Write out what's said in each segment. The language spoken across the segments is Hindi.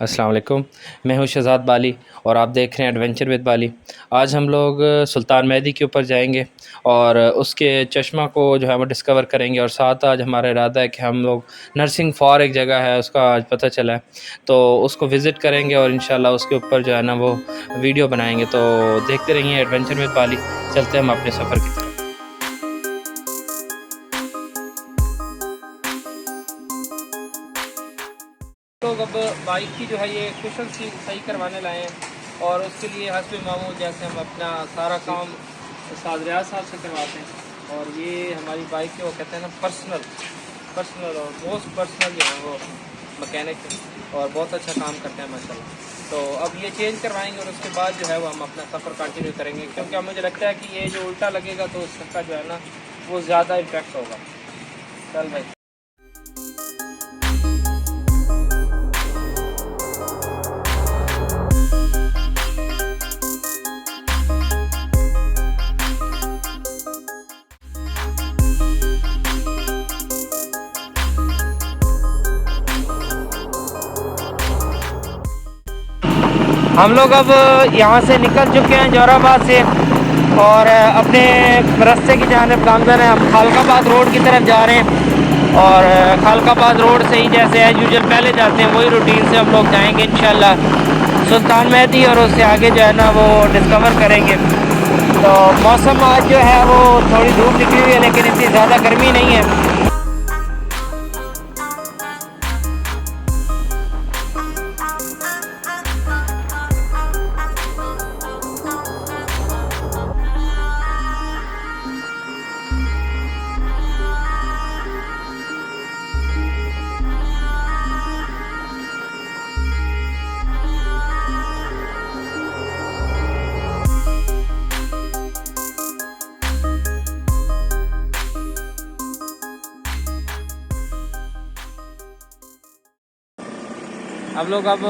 अस्सलाम वालेकुम। मैं हूं शहज़ाद बाली और आप देख रहे हैं एडवेंचर विद बाली। आज हम लोग सुल्तान मेहदी के ऊपर जाएंगे और उसके चश्मा को जो है वो डिस्कवर करेंगे। और साथ आज हमारा इरादा है कि हम लोग नरसिंग फॉर एक जगह है उसका आज पता चला है, तो उसको विज़िट करेंगे और इंशाल्लाह उसके ऊपर जो है ना वो वीडियो बनाएंगे। तो देखते रहिए एडवेंचर विद बाली। चलते हैं हम अपने सफ़र की तरफ। लोग अब बाइक की जो है ये कुशन सही करवाने लाए हैं और उसके लिए हस्ब मामूल जैसे हम अपना सारा काम उस्ताद रियाज साहब से करवाते हैं। और ये हमारी बाइक के वो कहते हैं ना पर्सनल और मोस्ट पर्सनल जो है वो मैकेनिक है और बहुत अच्छा काम करते हैं माशाल्लाह। तो अब ये चेंज करवाएंगे और उसके बाद जो है वो हम अपना सफ़र कंटिन्यू करेंगे, क्योंकि अब मुझे लगता है कि ये जो उल्टा लगेगा तो उसका जो है ना वो ज़्यादा इम्पैक्ट होगा। चल भाई। हम लोग अब यहाँ से निकल चुके हैं जोराबाद से और अपने रास्ते की जानिब गामज़न है। हम खालकाबाद रोड की तरफ जा रहे हैं और खालकाबाद रोड से ही जैसे एज यूजुअल पहले जाते हैं वही रूटीन से हम लोग जाएंगे इंशाल्लाह सुल्तान मेहदी और उससे आगे जो है ना वो डिस्कवर करेंगे। तो मौसम आज जो है वो थोड़ी धूप निकली हुई है लेकिन इतनी ज़्यादा गर्मी नहीं है। हम लोग अब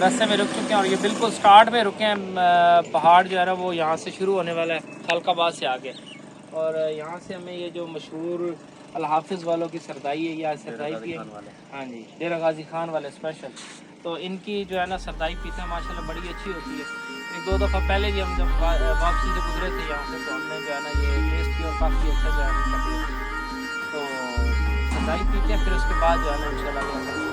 रास्ते में रुक चुके हैं और ये बिल्कुल स्टार्ट में रुके हैं। पहाड़ जो है ना वो यहाँ से शुरू होने वाला है खालकाबाद से आगे, और यहाँ से हमें ये जो मशहूर अल हाफिज़ वालों की सरदाई है या सरदाई भी है, हाँ जी, डेरा गाजी खान वाले स्पेशल, तो इनकी जो है ना सरदाई पीते हैं माशाल्लाह बड़ी अच्छी होती है। एक दो दफ़ा पहले भी हम जब वापसी से गुजरे थे यहाँ से तो हमने जो है ना ये टेस्ट किया और काफ़ी अच्छा जो है तो सरदाई पीते हैं, फिर उसके बाद जो है ना इंशाल्लाह।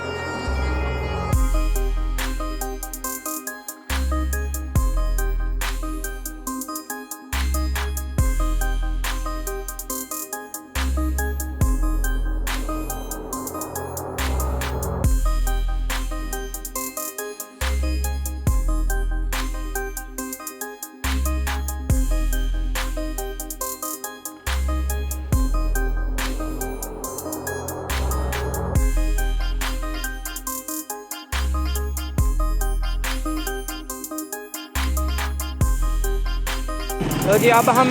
तो जी अब हम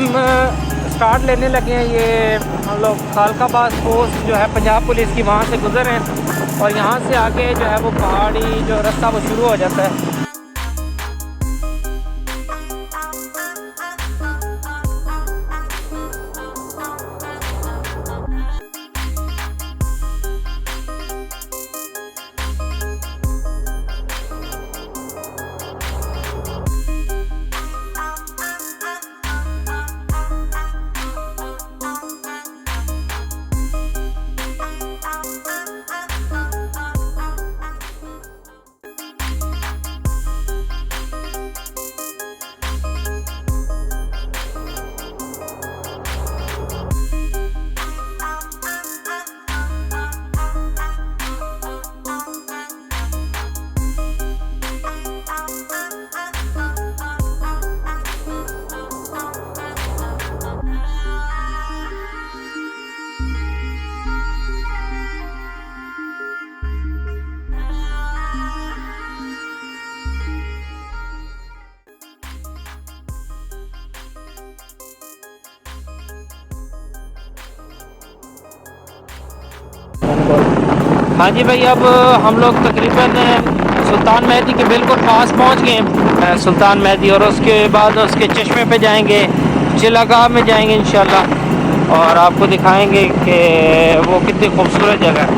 स्टार्ट लेने लगे हैं। ये हम लोग खालकाबाद पोस्ट जो है पंजाब पुलिस की वहाँ से गुजर हैं और यहाँ से आगे जो है वो पहाड़ी जो रास्ता वो शुरू हो जाता है। हाँ जी भाई, अब हम लोग तकरीबन सुल्तान मेहदी के बिल्कुल पास पहुँच गए सुल्तान मेहदी, और उसके बाद उसके चश्मे पे जाएंगे, चिलागाह में जाएंगे इंशाल्लाह और आपको दिखाएंगे कि वो कितनी खूबसूरत जगह है।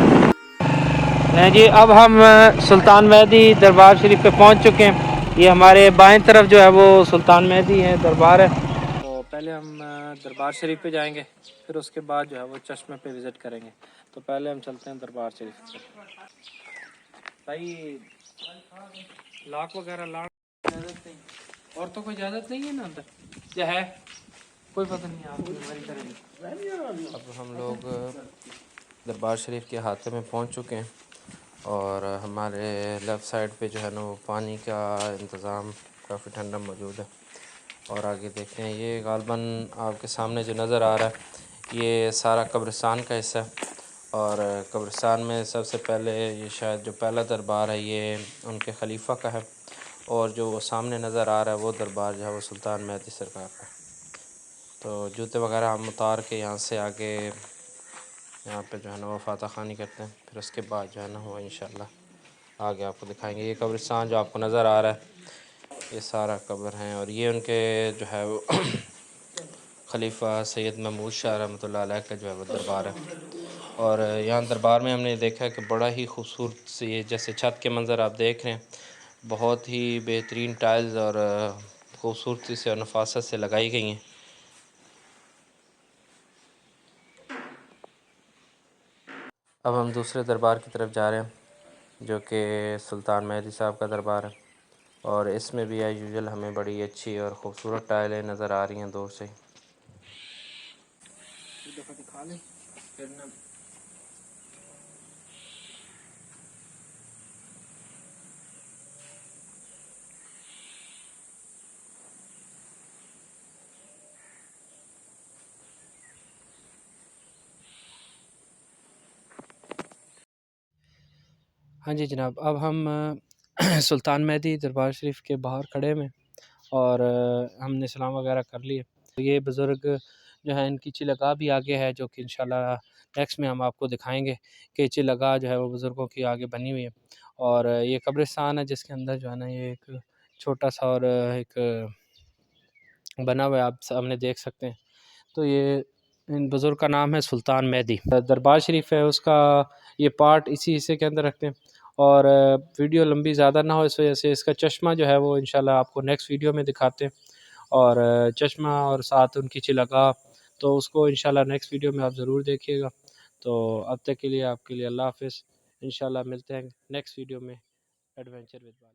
हैं जी। अब हम सुल्तान मेहदी दरबार शरीफ पे पहुंच चुके हैं। ये हमारे बाएं तरफ जो है वो सुल्तान मेहदी है दरबार है। तो पहले हम दरबार शरीफ पे जाएंगे, फिर उसके बाद जो है वो चश्मे पे विज़िट करेंगे। तो पहले हम चलते हैं दरबार शरीफ पे। भाई लाख वगैरह लाख इजाज़त नहीं, और तो कोई इजाज़त नहीं है ना अंदर या है? कोई पता नहीं, आप हमारी करेंगे। अब हम लोग दरबार शरीफ के अहाते में पहुंच चुके हैं और हमारे लेफ़्ट साइड पे जो है ना वो पानी का इंतज़ाम काफ़ी ठंडा मौजूद है। और आगे देखते हैं, ये गालबन आपके सामने जो नज़र आ रहा है ये सारा कब्रिस्तान का हिस्सा है। और कब्रिस्तान में सबसे पहले ये शायद जो पहला दरबार है ये उनके खलीफा का है, और जो वो सामने नज़र आ रहा है वो दरबार जो है वो सुल्तान मेहदी सरकार का है। तो जूते वगैरह हम उतार के यहाँ से आगे यहाँ पे जो है ना वो फातह ख़ानी करते हैं, फिर उसके बाद जो है ना वो इंशाल्लाह आगे आपको दिखाएंगे। ये कब्रिस्तान जो आपको नज़र आ रहा है ये सारा कब्र हैं, और ये उनके जो है वो खलीफा सैयद महमूद शाह रहमतुल्लाह अलैह का जो है वो दरबार है। और यहाँ दरबार में हमने देखा कि बड़ा ही खूबसूरत सी, जैसे छत के मंज़र आप देख रहे हैं, बहुत ही बेहतरीन टाइल्स और खूबसूरती से और नफासत से लगाई गई हैं। अब हम दूसरे दरबार की तरफ जा रहे हैं जो कि सुल्तान मेहदी साहब का दरबार है, और इसमें भी एज यूजुअल हमें बड़ी अच्छी और ख़ूबसूरत टाइलें नज़र आ रही हैं दूर से। दिखा लें फिर ना। हाँ जी जनाब, अब हम सुल्तान मेहदी दरबार शरीफ के बाहर खड़े में, और हमने सलाम वगैरह कर लिए। तो ये बुज़ुर्ग जो है इनकी चिलगाह भी आगे है, जो कि इंशाल्लाह नेक्स्ट में हम आपको दिखाएंगे कि चिलगाह जो है वो बुज़ुर्गों की आगे बनी हुई है। और ये कब्रिस्तान है जिसके अंदर जो है ना ये एक छोटा सा और एक बना हुआ है, आप सामने देख सकते हैं। तो ये इन बुज़ुर्ग का नाम है सुल्तान मेहदी। दरबार शरीफ है उसका ये पार्ट इसी हिस्से के अंदर रखते हैं। और वीडियो लंबी ज़्यादा ना हो इस वजह से इसका चश्मा जो है वो इंशाल्लाह आपको नेक्स्ट वीडियो में दिखाते हैं। और चश्मा और साथ उनकी चिलगाह, तो उसको इंशाल्लाह नेक्स्ट वीडियो में आप ज़रूर देखिएगा। तो अब तक के लिए आपके लिए अल्लाह हाफ़िज़। इंशाल्लाह मिलते हैं नेक्स्ट वीडियो में एडवेंचर विद बाल।